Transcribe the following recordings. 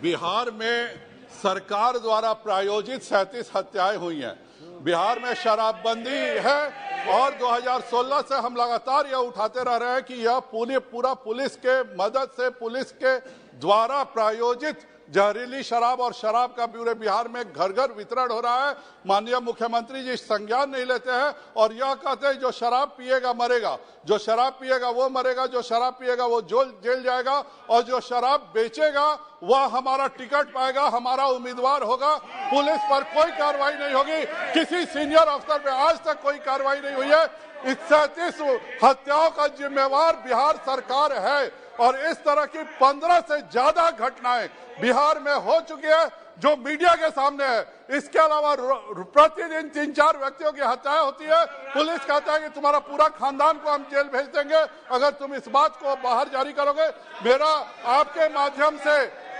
बिहार में सरकार द्वारा प्रायोजित 37 हत्याएं हुई हैं। बिहार में शराबबंदी है और 2016 से हम लगातार यह उठाते रह रहे हैं कि यह पूरा पुलिस के मदद से, पुलिस के द्वारा प्रायोजित जहरीली शराब और शराब का पूरे बिहार में घर घर वितरण हो रहा है। माननीय मुख्यमंत्री जी संज्ञान नहीं लेते हैं और यह कहते हैं जो शराब पिएगा मरेगा, जो शराब पिएगा वो मरेगा, जो शराब पिएगा वो जेल जाएगा और जो शराब बेचेगा वह हमारा टिकट पाएगा, हमारा उम्मीदवार होगा। पुलिस पर कोई कार्रवाई नहीं होगी, किसी सीनियर अफसर पे आज तक कोई कार्रवाई नहीं हुई है। इस 37 हत्याओं का जिम्मेवार बिहार सरकार है और इस तरह की 15 से ज्यादा घटनाएं बिहार में हो चुकी है जो मीडिया के सामने है। इसके अलावा प्रतिदिन 3-4 व्यक्तियों की हत्याएं होती है। पुलिस कहता है कि तुम्हारा पूरा खानदान को हम जेल भेज देंगे अगर तुम इस बात को बाहर जारी करोगे। मेरा आपके माध्यम से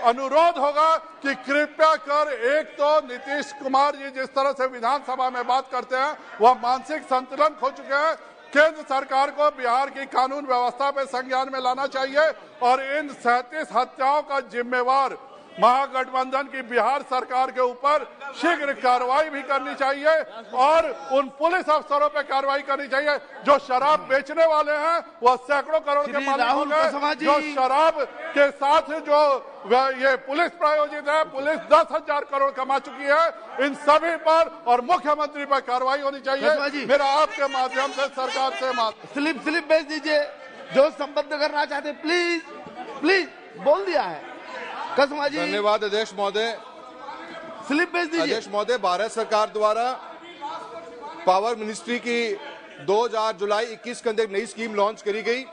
अनुरोध होगा कि कृपया कर, एक तो नीतीश कुमार जी जिस तरह से विधानसभा में बात करते हैं वह मानसिक संतुलन खो चुके हैं। केंद्र सरकार को बिहार की कानून व्यवस्था पे संज्ञान में लाना चाहिए और इन 37 हत्याओं का जिम्मेवार महागठबंधन की बिहार सरकार के ऊपर शीघ्र कार्रवाई भी करनी चाहिए और उन पुलिस अफसरों पे कार्रवाई करनी चाहिए जो शराब बेचने वाले हैं। वह सैकड़ों करोड़ के मालिक हो गए। जो शराब के साथ जो ये पुलिस प्रायोजित है, पुलिस 10,000 करोड़ कमा चुकी है। इन सभी पर और मुख्यमंत्री पर कार्रवाई होनी चाहिए। मेरा आपके माध्यम से सरकार से स्लिप भेज दीजिए जो संबद्ध करना चाहते, प्लीज बोल दिया है। धन्यवाद अध्यक्ष महोदय। स्लिप भेज दीजिए। अध्यक्ष महोदय, भारत सरकार द्वारा पावर मिनिस्ट्री की 2000 जुलाई 21 के अंदर एक नई स्कीम लॉन्च करी गई।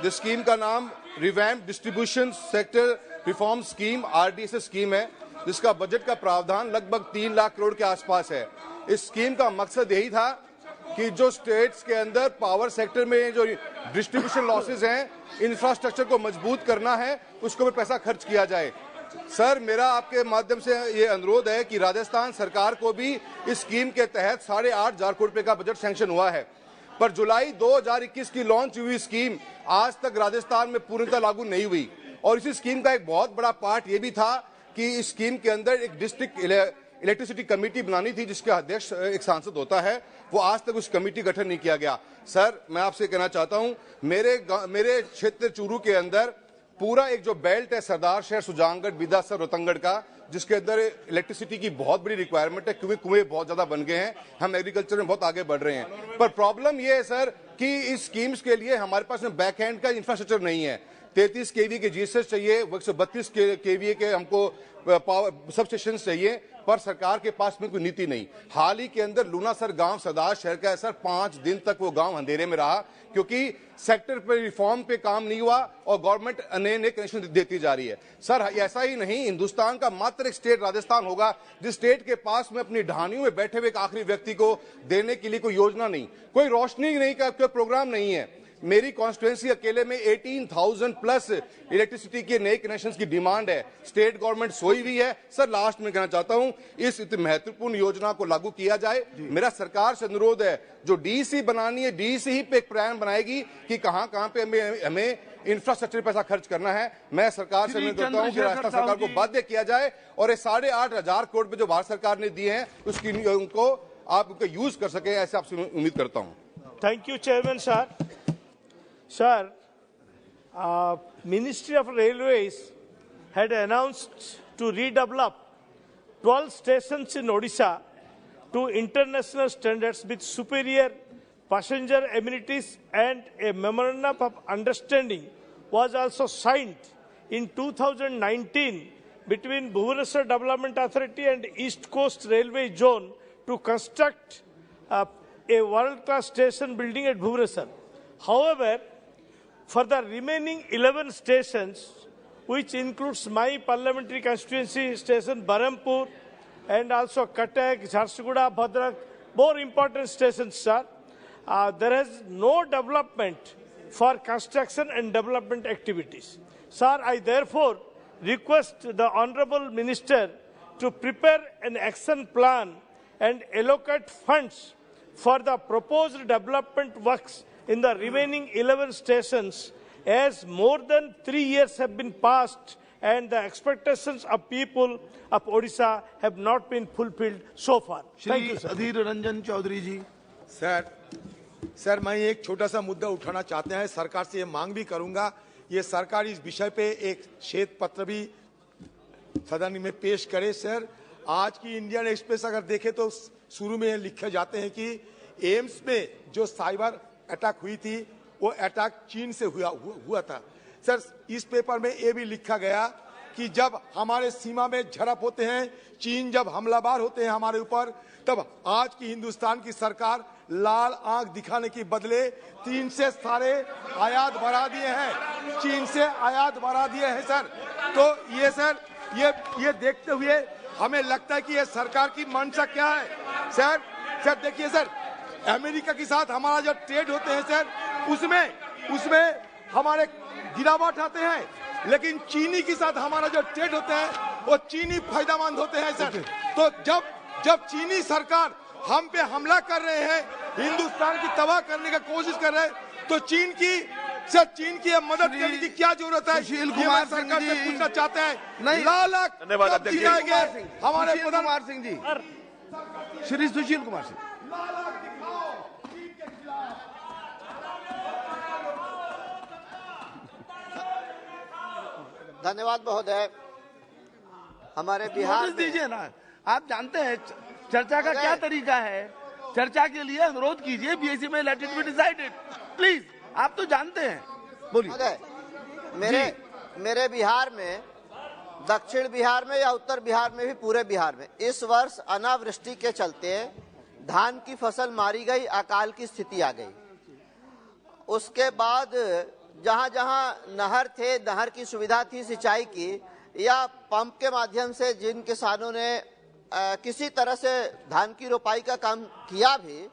जिस स्कीम का नाम revamp distribution sector reform scheme RDSS scheme है, जिसका बजट का प्रावधान लगभग 3 लाख करोड़ के आसपास है। इस स्कीम का मकसद यही था कि जो स्टेट्स के अंदर पावर सेक्टर में जो डिस्ट्रीब्यूशन लॉसेज हैं, इंफ्रास्ट्रक्चर को मजबूत करना है, उसको भी पैसा खर्च किया जाए। सर, मेरा आपके माध्यम से ये अनुरोध है कि राजस्थान सरकार को भी इस स्कीम के तहत 8,500 करोड़ रुपए का बजट सैंक्शन हुआ है, पर जुलाई 2021 की लॉन्च हुई स्कीम आज तक राजस्थान में पूर्णतः लागू नहीं हुई। और इसी स्कीम का एक बहुत बड़ा पार्ट ये भी था कि इस स्कीम के अंदर एक डिस्ट्रिक्ट इलेक्ट्रिसिटी कमेटी बनानी थी जिसके अध्यक्ष एक सांसद होता है। वो आज तक उस कमेटी गठन नहीं किया गया। सर, मैं आपसे कहना चाहता हूं, मेरे क्षेत्र चूरू के अंदर पूरा एक जो बेल्ट है सरदार शहर, सुजानगढ़, बिदासर, रोहतंगगढ़ का, जिसके अंदर इलेक्ट्रिसिटी की बहुत बड़ी रिक्वायरमेंट है क्योंकि कुएं बहुत ज्यादा बन गए हैं। हम एग्रीकल्चर में बहुत आगे बढ़ रहे हैं, पर प्रॉब्लम यह है सर कि इस स्कीम्स के लिए हमारे पास बैक एंड का इंफ्रास्ट्रक्चर नहीं है। 33 kV के GSS चाहिए, 132 kV के हमको पावर सब स्टेशन चाहिए, पर सरकार के पास में कोई नीति नहीं। हाल ही के अंदर लूनासर गांव सरदार शहर का है सर, 5 दिन तक वो गांव अंधेरे में रहा क्योंकि सेक्टर पे रिफॉर्म पे काम नहीं हुआ और गवर्नमेंट नए कनेक्शन देती जा रही है। सर, ऐसा ही नहीं, हिंदुस्तान का मात्र एक स्टेट राजस्थान होगा जिस स्टेट के पास में अपनी ढानियों में बैठे हुए एक आखिरी व्यक्ति को देने के लिए कोई योजना नहीं, कोई रोशनी नहीं का कोई प्रोग्राम नहीं है। मेरी कॉन्स्टिट्यूएंसी अकेले में 18,000 प्लस इलेक्ट्रिसिटी के नए कनेक्शंस की डिमांड है। स्टेट गवर्नमेंट सोई हुई है। सर, लास्ट में कहना चाहता हूं, इस इतनी महत्वपूर्ण योजना को लागू किया जाए। मेरा सरकार से अनुरोध है, जो DEC बनानी है, DEC ही पे एक प्लान बनाएगी कि कहां पे हमें इंफ्रास्ट्रक्चर पैसा खर्च करना है। मैं सरकार से अनुरोध करता हूं कि राजस्थान सरकार को बाध्य किया जाए और ये 8,500 करोड़ रुपए जो भारत सरकार ने दिए हैं उसकी उनको आप उनका यूज कर सके, ऐसे आपसे उम्मीद करता हूं। Thank you chairman sir. Sir, Ministry of Railways had announced to redevelop 12 stations in Odisha to international standards with superior passenger amenities, and a memorandum of understanding was also signed in 2019 between Bhubaneswar Development Authority and East Coast Railway Zone to construct a world-class station building at Bhubaneswar. However, for the remaining 11 stations, which includes my parliamentary constituency station Barampur and also Cuttack, Jharsuguda, Bhadrak, more important stations, sir, there is no development for construction and development activities. Sir, I therefore request the Honourable Minister to prepare an action plan and allocate funds for the proposed development works in the remaining 11 stations, as more than 3 years have been passed and the expectations of people of Odisha have not been fulfilled so far. Thank you, Shri sir. Adhir Ranjan Chowdhury ji. Sir मैं एक छोटा सा मुद्दा उठाना चाहते हैं, सरकार से ये मांग भी करूंगा, ये सरकार इस विषय पे एक श्वेत पत्र भी सदन में पेश करे। सर आज की इंडियन एक्सप्रेस अगर देखें तो शुरू में लिखे जाते हैं कि एम्स में जो साइबर अटैक हुई थी वो अटैक चीन से हुआ था। सर इस पेपर में ये भी लिखा गया कि जब हमारे सीमा में झड़प होते हैं, चीन जब हमलावर होते हैं हमारे ऊपर, तब आज की हिंदुस्तान की सरकार लाल आंख दिखाने के बदले चीन से सारे आयात बढ़ा दिए हैं, चीन से आयात बढ़ा दिए हैं सर। तो ये सर ये देखते हुए हमें लगता है कि ये सरकार की मंशा क्या है। सर देखिए सर, अमेरिका के साथ हमारा जो ट्रेड होते हैं सर, उसमें हमारे गिरावट आते हैं, लेकिन चीनी के साथ हमारा जो ट्रेड होते हैं वो चीनी फायदेमंद होते हैं सर। तो जब चीनी सरकार हम पे हमला कर रहे हैं, हिंदुस्तान की तबाह करने की कोशिश कर रहे हैं, तो चीन की मदद करने की क्या जरूरत है? सुशील कुमार सरकार से पूछना चाहते हैं। नहीं। लालक धन्यवाद कब दिलाएंगे हमारे सुशील कुमार सिंह जी, श्री सुशील कुमार सिंह। धन्यवाद महोदय। हमारे बिहार नोटिस दीजिए ना, आप जानते हैं चर्चा का क्या तरीका है। चर्चा के लिए अनुरोध कीजिए बीएससी में, let it be decided please. आप तो जानते हैं, बोलिए। महोदय, मेरे बिहार में, दक्षिण बिहार में या उत्तर बिहार में भी, पूरे बिहार में इस वर्ष अनावृष्टि के चलते धान की फसल मारी गई, अकाल की स्थिति आ गई। उसके बाद जहां जहां नहर थे, नहर की सुविधा थी सिंचाई की, या पंप के माध्यम से जिन किसानों ने किसी तरह से धान की रोपाई का काम किया भी,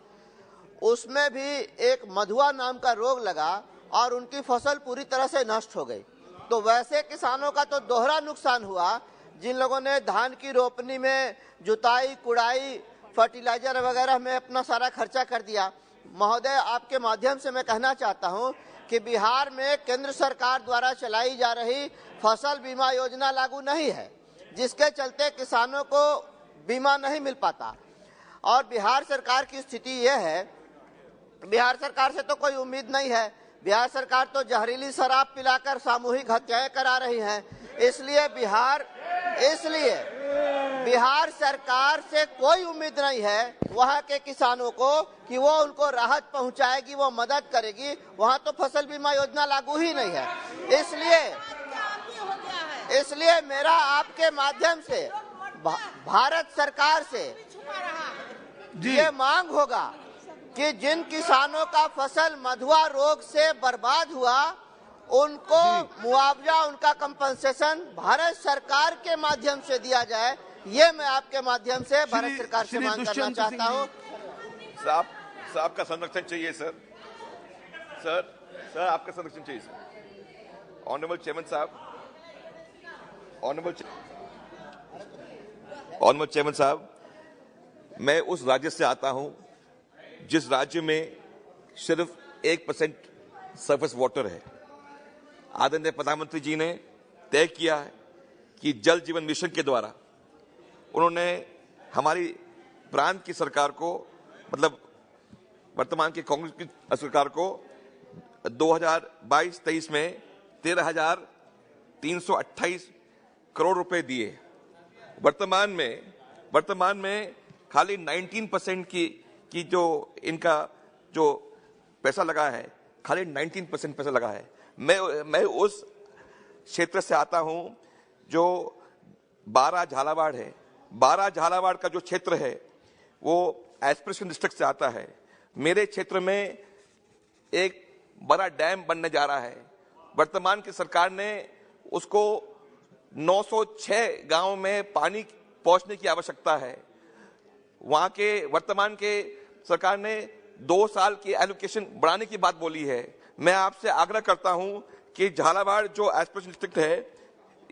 उसमें भी एक मधुआ नाम का रोग लगा और उनकी फसल पूरी तरह से नष्ट हो गई। तो वैसे किसानों का तो दोहरा नुकसान हुआ, जिन लोगों ने धान की रोपनी में जुताई, कुड़ाई, फर्टिलाइजर वगैरह में अपना सारा खर्चा कर दिया। महोदय, आपके माध्यम से मैं कहना चाहता हूं कि बिहार में केंद्र सरकार द्वारा चलाई जा रही फसल बीमा योजना लागू नहीं है, जिसके चलते किसानों को बीमा नहीं मिल पाता। और बिहार सरकार की स्थिति यह है, बिहार सरकार से तो कोई उम्मीद नहीं है। बिहार सरकार तो जहरीली शराब पिलाकर सामूहिक हत्याएं करा रही है। इसलिए बिहार सरकार से कोई उम्मीद नहीं है वहां के किसानों को कि वो उनको राहत पहुंचाएगी, वो मदद करेगी। वहां तो फसल बीमा योजना लागू ही नहीं है। इसलिए मेरा आपके माध्यम से भारत सरकार से ये मांग होगा कि जिन किसानों का फसल मधुआ रोग से बर्बाद हुआ, उनको मुआवजा, उनका कंपनसेशन भारत सरकार के माध्यम से दिया जाए। ये मैं आपके माध्यम से भारत सरकार से मांग करना चाहता हूँ। साहब का संरक्षण चाहिए सर आपका संरक्षण चाहिए सर। ऑनरेबल चेयरमैन साहब, ऑनरेबल चेयरमैन साहब, मैं उस राज्य से आता हूं जिस राज्य में सिर्फ 1% सरफेस वाटर है। आदरणीय प्रधानमंत्री जी ने तय किया है कि जल जीवन मिशन के द्वारा उन्होंने हमारी प्रांत की सरकार को, मतलब वर्तमान की कांग्रेस की सरकार को 2022-23 में 13,328 करोड़ रुपए दिए। वर्तमान में खाली 19% की जो इनका जो पैसा लगा है, खाली 19% पैसा लगा है। मैं उस क्षेत्र से आता हूं जो 12 झालावाड़ है। 12 झालावाड़ का जो क्षेत्र है वो एस्पिरेशन डिस्ट्रिक्ट से आता है। मेरे क्षेत्र में एक बड़ा डैम बनने जा रहा है। वर्तमान की सरकार ने उसको 906 गांव में पानी पहुंचने की आवश्यकता है। वहां के वर्तमान के सरकार ने 2 साल की एलोकेशन बढ़ाने की बात बोली है। मैं आपसे आग्रह करता हूं कि झालावाड़ जो एस्पिरेशन डिस्ट्रिक्ट है,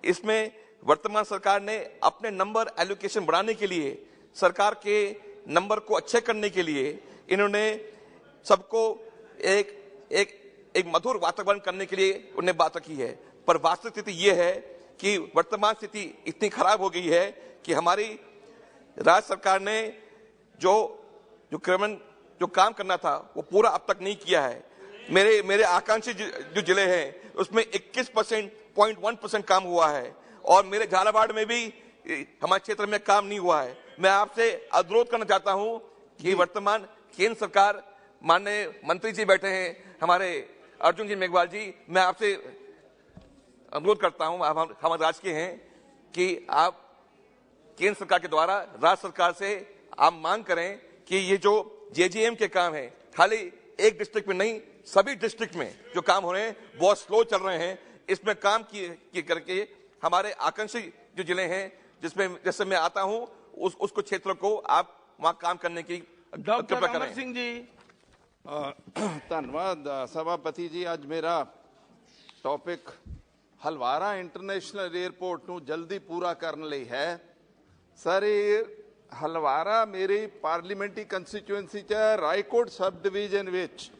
इसमें वर्तमान सरकार ने अपने नंबर एलोकेशन बढ़ाने के लिए, सरकार के नंबर को अच्छे करने के लिए, इन्होंने सबको एक मधुर वातावरण करने के लिए उन्हें बात रखी है। पर वास्तविक स्थिति यह है कि वर्तमान स्थिति इतनी खराब हो गई है कि हमारी राज्य सरकार ने जो काम करना था वो पूरा अब तक नहीं किया है। मेरे आकांक्षी जो जिले हैं उसमें 21.1% काम हुआ है और मेरे झालावाड़ में भी हमारे क्षेत्र में काम नहीं हुआ है। मैं आपसे अनुरोध करना चाहता हूं कि वर्तमान केंद्र सरकार, माननीय मंत्री जी बैठे हैं हमारे अर्जुन जी मेघवाल जी, मैं आपसे अनुरोध करता हूं, आप हमारे राज्य के हैं, कि आप केंद्र सरकार के द्वारा राज्य सरकार से आप मांग करें कि ये जो जेजीएम के काम है खाली एक डिस्ट्रिक्ट में नहीं, सभी डिस्ट्रिक्ट में जो काम हो रहे हैं बहुत स्लो चल रहे हैं। इसमें काम किए करके हमारे आकांक्षी जो जिले हैं जिसमें जैसे मैं आता हूं उसको क्षेत्र को आप वहां काम करने की डॉक्टर अमर सिंह जी। धन्यवाद सभापति जी। ਅੱਜ ਮੇਰਾ ਟੌਪਿਕ ਹਲਵਾਰਾ ਇੰਟਰਨੈਸ਼ਨਲ 에ਅਰਪੋਰਟ ਨੂੰ ਜਲਦੀ ਪੂਰਾ ਕਰਨ ਲਈ ਹੈ। ਸਰ, ਇਹ ਹਲਵਾਰਾ ਮੇਰੀ ਪਾਰਲੀਮੈਂਟਰੀ ਕੰਸਟੀਚੁਐਂਸੀ ਚ ਰਾਏਕੋਟ ਸਬ ਡਿਵੀਜ਼ਨ ਵਿੱਚ